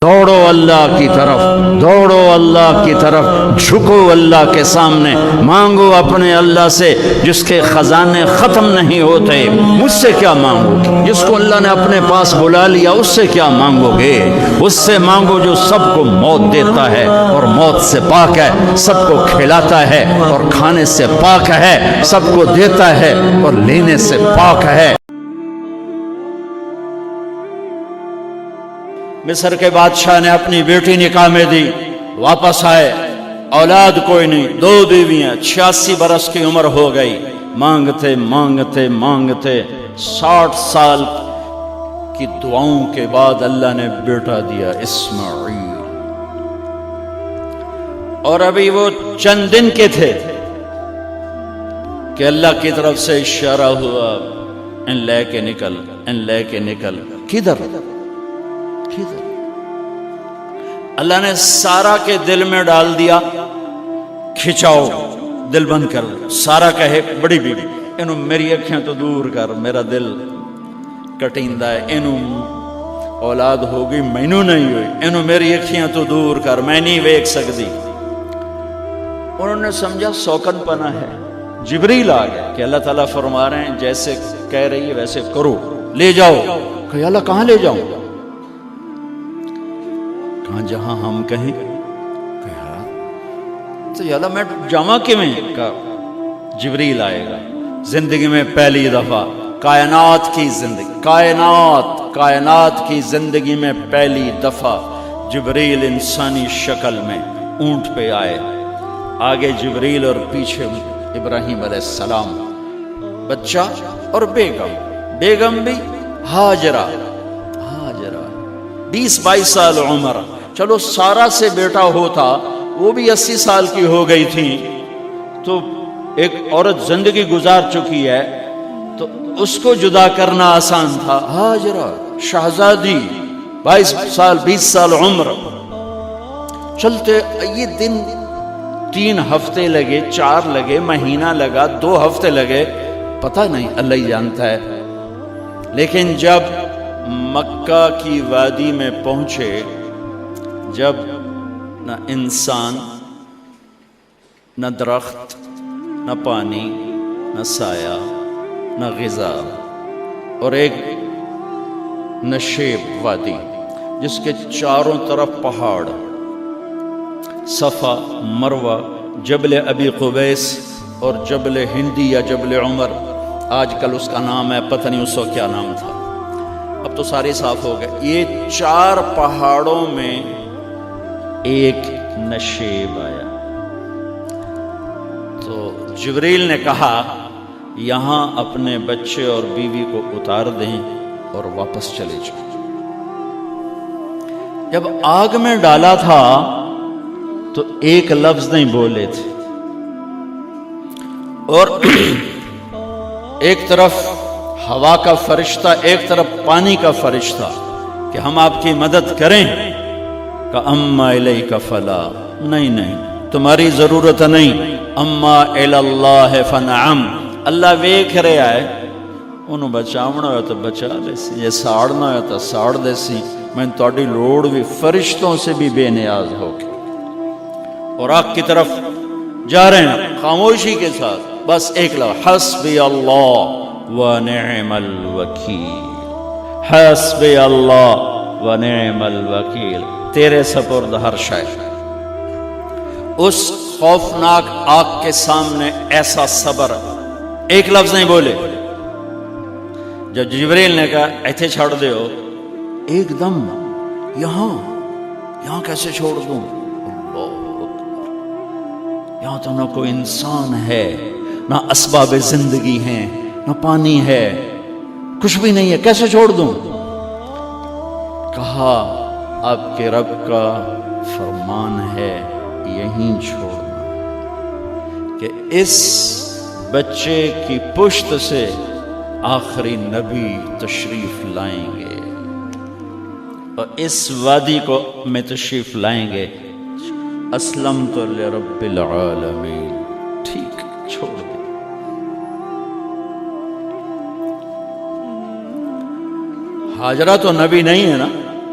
دوڑو اللہ کی طرف، دوڑو اللہ کی طرف، جھکو اللہ کے سامنے، مانگو اپنے اللہ سے جس کے خزانے ختم نہیں ہوتے۔ مجھ سے کیا مانگو گے؟ جس کو اللہ نے اپنے پاس بلا لیا اس سے کیا مانگو گے؟ اس سے مانگو جو سب کو موت دیتا ہے اور موت سے پاک ہے، سب کو کھلاتا ہے اور کھانے سے پاک ہے، سب کو دیتا ہے اور لینے سے پاک ہے۔ مصر کے بادشاہ نے اپنی بیٹی نکاح میں دی، واپس آئے، اولاد کوئی نہیں، 2 بیویاں، 86 برس کی عمر ہو گئی، مانگتے مانگتے مانگتے 60 سال کی دعاؤں کے بعد اللہ نے بیٹا دیا، اسماعیل۔ اور ابھی وہ چند دن کے تھے کہ اللہ کی طرف سے اشارہ ہوا، ان لے کے نکل، ان لے کے نکل۔ کدھر؟ اللہ نے سارا کے دل میں ڈال دیا، کھچاؤ، دل بند کر۔ سارا کہے بڑی بیوی، انہوں میری اکھیں تو دور کر، میرا دل کٹیندہ ہے، انہوں اولاد ہوگی مینوں نہیں ہوئی، انہوں میری اکھیں تو دور کر، میں نہیں ویکھ سکتی۔ انہوں نے سمجھا سوکن پنا ہے۔ جبریل آ گیا کہ اللہ تعالیٰ فرما رہے ہیں جیسے کہہ رہی ہے ویسے کرو، لے جاؤ۔ کہ اللہ کہاں لے جاؤں؟ کہاں جہاں ہم کہیں۔ کہا تو یا اللہ میں جامع کیویں؟ کہا جبریل آئے گا زندگی میں پہلی دفعہ، کائنات کی زندگی، کائنات کی زندگی میں پہلی دفعہ جبریل انسانی شکل میں اونٹ پہ آئے، آگے جبریل اور پیچھے ابراہیم علیہ السلام، بچہ اور بیگم بھی ہاجرہ 20-22 سال عمر۔ چلو سارا سے بیٹا ہوتا، وہ بھی 80 سال کی ہو گئی تھی، تو ایک عورت زندگی گزار چکی ہے تو اس کو جدا کرنا آسان تھا۔ ہاجرہ شہزادی 22 سال 20 سال عمر۔ چلتے یہ دن 3 ہفتے لگے، 4 لگے، مہینہ لگا، 2 ہفتے لگے، پتہ نہیں، اللہ ہی جانتا ہے۔ لیکن جب مکہ کی وادی میں پہنچے، جب نہ انسان، نہ درخت، نہ پانی، نہ سایہ، نہ غذا، اور ایک نشیب وادی جس کے چاروں طرف پہاڑ، صفا، مروہ، جبل ابی قبیس اور جبل ہندی یا جبل عمر، آج کل اس کا نام ہے، پتہ نہیں اس وقت کیا نام تھا، اب تو سارے صاف ہو گئے۔ یہ 4 پہاڑوں میں ایک نشیب آیا، تو جبریل نے کہا یہاں اپنے بچے اور بیوی کو اتار دیں اور واپس چلے جائیں۔ جب آگ میں ڈالا تھا تو ایک لفظ نہیں بولے تھے، اور ایک طرف ہوا کا فرشتہ، ایک طرف پانی کا فرشتہ کہ ہم آپ کی مدد کریں، کہ اما الیک فلا، نہیں تمہاری ضرورت نہیں، اما اللہ فنعم، اللہ ویکھ رہا ہے، انہوں بچاونا ہو تو بچا دے سی، یہ ساڑنا ہو تو ساڑ دے سی، میں تہاڈی لوڑ بھی فرشتوں سے بھی بے نیاز ہو کے۔ اور آگ کی طرف جا رہے ہیں خاموشی کے ساتھ، بس ایک لفظ، حسبی اللہ ونعم الوکیل، حسبی اللہ ونعم الوکیل، تیرے سپرد ہر شے۔ اس خوفناک آگ کے سامنے ایسا صبر، ایک لفظ نہیں بولے۔ جب جبریل نے کہا ایتھے چھوڑ دے ہو، ایک دم یہاں کیسے چھوڑ دوں؟ اللہ اکبر، یہاں تو نہ کوئی انسان ہے، نہ اسباب زندگی ہیں، نہ پانی ہے، کچھ بھی نہیں ہے، کیسے چھوڑ دوں؟ کہا آپ کے رب کا فرمان ہے یہیں چھوڑنا، کہ اس بچے کی پشت سے آخری نبی تشریف لائیں گے اور اس وادی کو میں تشریف لائیں گے۔ اسلمت لرب العالمین، ٹھیک، چھوڑ دے۔ ہاجرہ تو نبی نہیں ہے نا،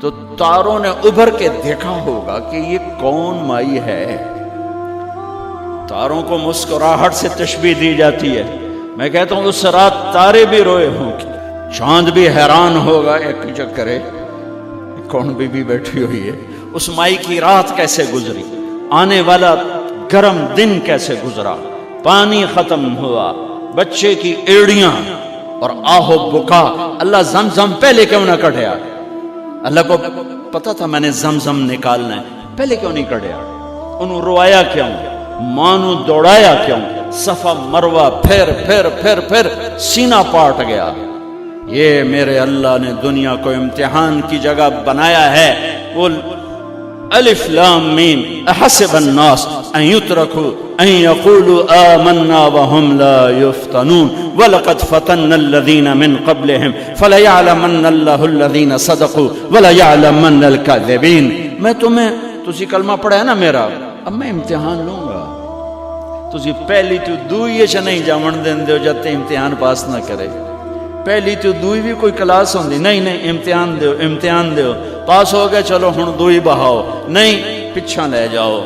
تو تاروں نے ابھر کے دیکھا ہوگا کہ یہ کون مائی ہے. تاروں کو مسکراہٹ سے تشبیہ دی جاتی ہے. میں کہتا ہوں اس رات تارے بھی روئے ہوں گے, چاند بھی حیران ہوگا ایک چکرے کون بی بی بیٹھی ہوئی ہے, اس مائی کی رات کیسے گزری, آنے والا گرم دن کیسے گزرا, پانی ختم ہوا, بچے کی ایڑیاں اور آہو بکا. اللہ زمزم پہلے کیوں نہ کڑھیا؟ اللہ کو پتا تھا میں نے زمزم نکالنا ہے, پہلے کیوں نہیں کڑھیا؟ انہوں روایا کیوں؟ مانو دوڑایا کیوں؟ صفا مروہ پھر پھر پھر پھر سینہ پاٹ گیا. یہ میرے اللہ نے دنیا کو امتحان کی جگہ بنایا ہے. قل الف لام میم احسب الناس ان يتركوا ان يقولوا آمنا وهم لا يفتنون ولقد فتنا الذين من قبلهم فليعلمن الله الذين صدقوا وليعلمن الكاذبين. میں تمہیں تسی کلمہ پڑھا ہے نا میرا, اب میں امتحان لوں گا. تسی پہلی تو دوئی چ نہیں جاون دین دیو جب تے امتحان پاس نہ کرے. پہلی تو دوئی بھی کوئی کلاس ہوندی نہیں, نہیں امتحان دیو امتحان دیو, پاس ہو گئے چلو ہن دوئی بہاؤ, نہیں پچھا لے جاؤ.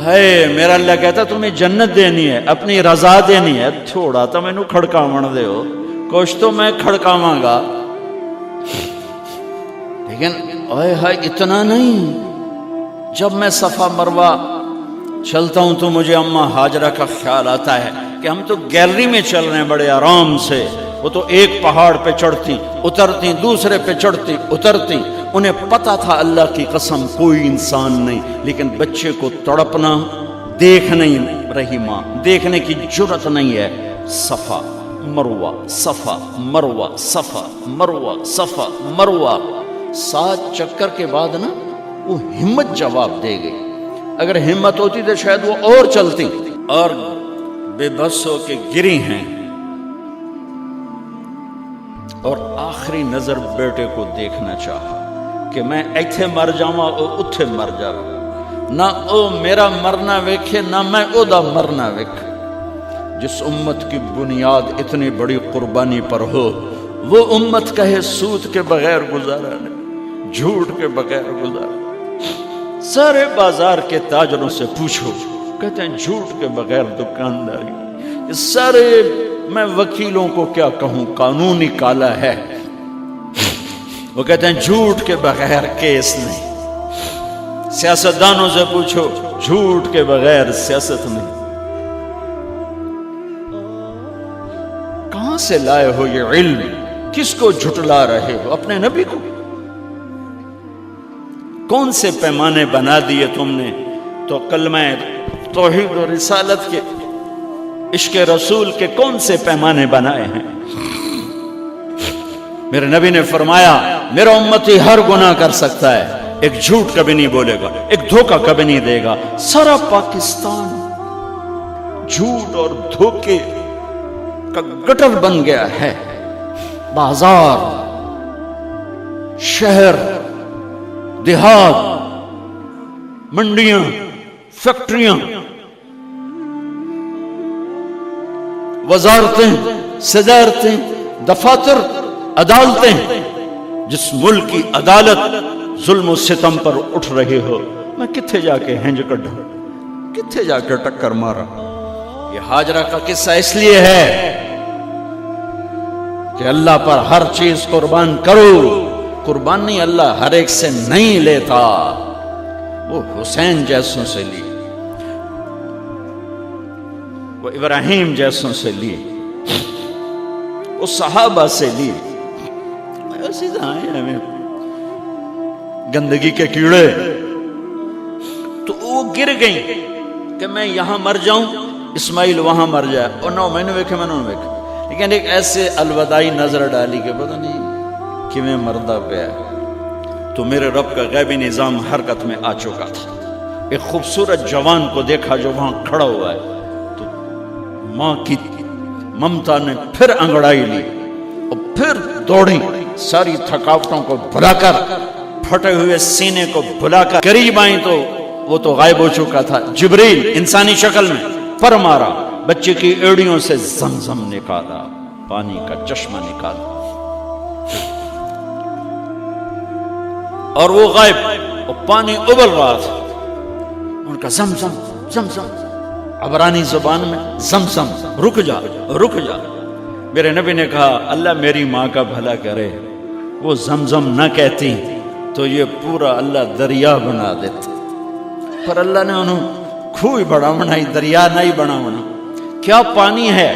ہے میرا اللہ کہتا تمہیں جنت دینی ہے, اپنی رضا دینی ہے, تھوڑا تو مینوں کھڑکاون دیو, کچھ تو میں کھڑکاواں گا. لیکن اوئے ہائے اتنا نہیں. جب میں صفا مروہ چلتا ہوں تو مجھے اماں ہاجرہ کا خیال آتا ہے کہ ہم تو گیلری میں چل رہے ہیں بڑے آرام سے. وہ تو ایک پہاڑ پہ چڑھتی اترتی, دوسرے پہ چڑھتی اترتی. انہیں پتا تھا اللہ کی قسم کوئی انسان نہیں, لیکن بچے کو تڑپنا دیکھ نہیں رہی ماں, دیکھنے کی جرت نہیں ہے. صفا مروہ صفا مروہ صفا مروہ صفا مروہ, 7 چکر کے بعد نا وہ ہمت جواب دے گئی. اگر ہمت ہوتی تو شاید وہ اور چلتی, اور بے بس ہو کے گری ہیں. اور آخری نظر بیٹے کو دیکھنا چاہا کہ میں ایتھے مر جاواں او اتھے مر جاواں, نہ او میرا مرنا ویکھے نہ میں او دا مرنا ویکھ. جس امت کی بنیاد اتنی بڑی قربانی پر ہو, وہ امت کہے سود کے بغیر گزارا نہیں, جھوٹ کے بغیر گزارا. سارے بازار کے تاجروں سے پوچھو, کہتے ہیں جھوٹ کے بغیر دکانداری. سارے میں وکیلوں کو کیا کہوں, قانون نکالا ہے, وہ کہتے ہیں جھوٹ کے بغیر کیس نہیں. سیاستدانوں سے پوچھو, جھوٹ کے بغیر سیاست نہیں. کہاں سے لائے ہو یہ علم؟ کس کو جھٹلا رہے ہو؟ اپنے نبی کو. کون سے پیمانے بنا دیے تم نے؟ تو کلمہ توحید و رسالت کے, عشق رسول کے کون سے پیمانے بنائے ہیں؟ میرے نبی نے فرمایا میرا امتی ہر گناہ کر سکتا ہے, ایک جھوٹ کبھی نہیں بولے گا, ایک دھوکہ کبھی نہیں دے گا. سارا پاکستان جھوٹ اور دھوکے کا گٹر بن گیا ہے. بازار, شہر, دیہات, منڈیاں, فیکٹریاں, وزارتیں, صدارتیں, دفاتر, عدالتیں. جس ملک کی عدالت ظلم و ستم پر اٹھ رہے ہو, میں کتھے جا کے ہنج کڈھا, کتھے جا کے ٹکر مارا. یہ ہاجرہ کا قصہ اس لیے ہے کہ اللہ پر ہر چیز قربان کرو. قربان نہیں, اللہ ہر ایک سے نہیں لیتا. وہ حسین جیسوں سے لی, وہ ابراہیم جیسوں سے لی, وہ صحابہ سے لی. ایسی آئے ہمیں گندگی کے کیڑے, تو وہ گر گئیں کہ میں یہاں مر جاؤں, اسماعیل وہاں مر جائے. اور نو میں نے ویکھے, میں نے ویکھے, لیکن ایک ایسے الوداعی نظر ڈالی کہ پتہ نہیں کہ میں مردہ پہ ہے. تو میرے رب کا غیبی نظام حرکت میں آ چکا تھا. ایک خوبصورت جوان کو دیکھا جو وہاں کھڑا ہوا ہے, تو ماں کی ممتا نے پھر انگڑائی لی اور پھر دوڑی. ساری تھکاوٹوں کو بھلا کر, پھٹے ہوئے سینے کو بھلا کر قریب آئیں تو وہ تو غائب ہو چکا تھا. جبریل انسانی شکل میں پر مارا, بچے کی ایڑیوں سے زمزم نکالا, پانی کا چشمہ نکالا. اور وہ غائب، اور پانی ابل رہا تھا. ان کا زمزم زمزم، عبرانی زبان میں زمزم، رک جا رک جا. میرے نبی نے کہا اللہ میری ماں کا بھلا کرے، وہ زمزم نہ کہتی تو یہ پورا اللہ دریا بنا دیتا. پر اللہ نے انہوں کھوئی بڑا بنائی، دریا نہیں بنا بنا. کیا پانی ہے،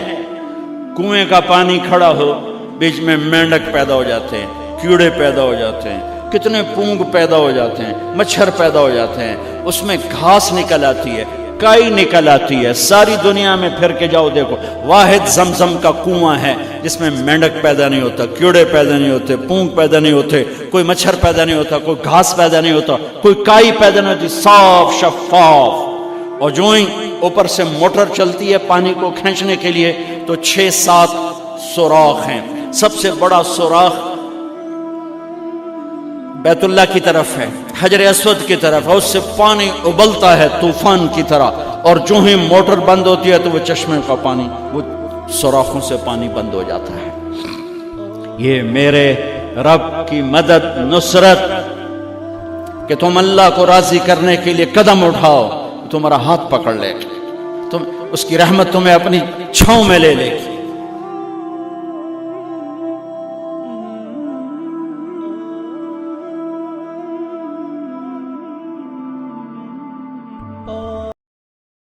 کنویں کا پانی کھڑا ہو، بیچ میں مینڈک پیدا ہو جاتے ہیں، کیڑے پیدا ہو جاتے ہیں، کتنے پونگ پیدا ہو جاتے ہیں، مچھر پیدا ہو جاتے ہیں، اس میں گھاس نکل آتی ہے، کائی نکل آتی ہے. ساری دنیا میں پھر کے جاؤ دیکھو، واحد زمزم کا کنواں ہے جس میں مینڈک پیدا نہیں ہوتا، کیڑے پیدا نہیں ہوتے، پونگ پیدا نہیں ہوتے، کوئی مچھر پیدا نہیں ہوتا، کوئی گھاس پیدا نہیں ہوتا، کوئی کائی پیدا نہیں ہوتی، صاف شفاف. اور جو ہی اوپر سے موٹر چلتی ہے پانی کو کھینچنے کے لیے تو 6-7 سوراخ ہیں. سب سے بڑا سوراخ بیت اللہ کی طرف ہے، حجر اسود کی طرف ہے، اس سے پانی ابلتا ہے طوفان کی طرح. اور جو ہی موٹر بند ہوتی ہے تو وہ چشمے کا پانی، وہ سوراخوں سے پانی بند ہو جاتا ہے. یہ میرے رب کی مدد، نصرت، کہ تم اللہ کو راضی کرنے کے لیے قدم اٹھاؤ، تمہارا ہاتھ پکڑ لے گا، تم اس کی رحمت تمہیں اپنی چھاؤں میں لے لے گی.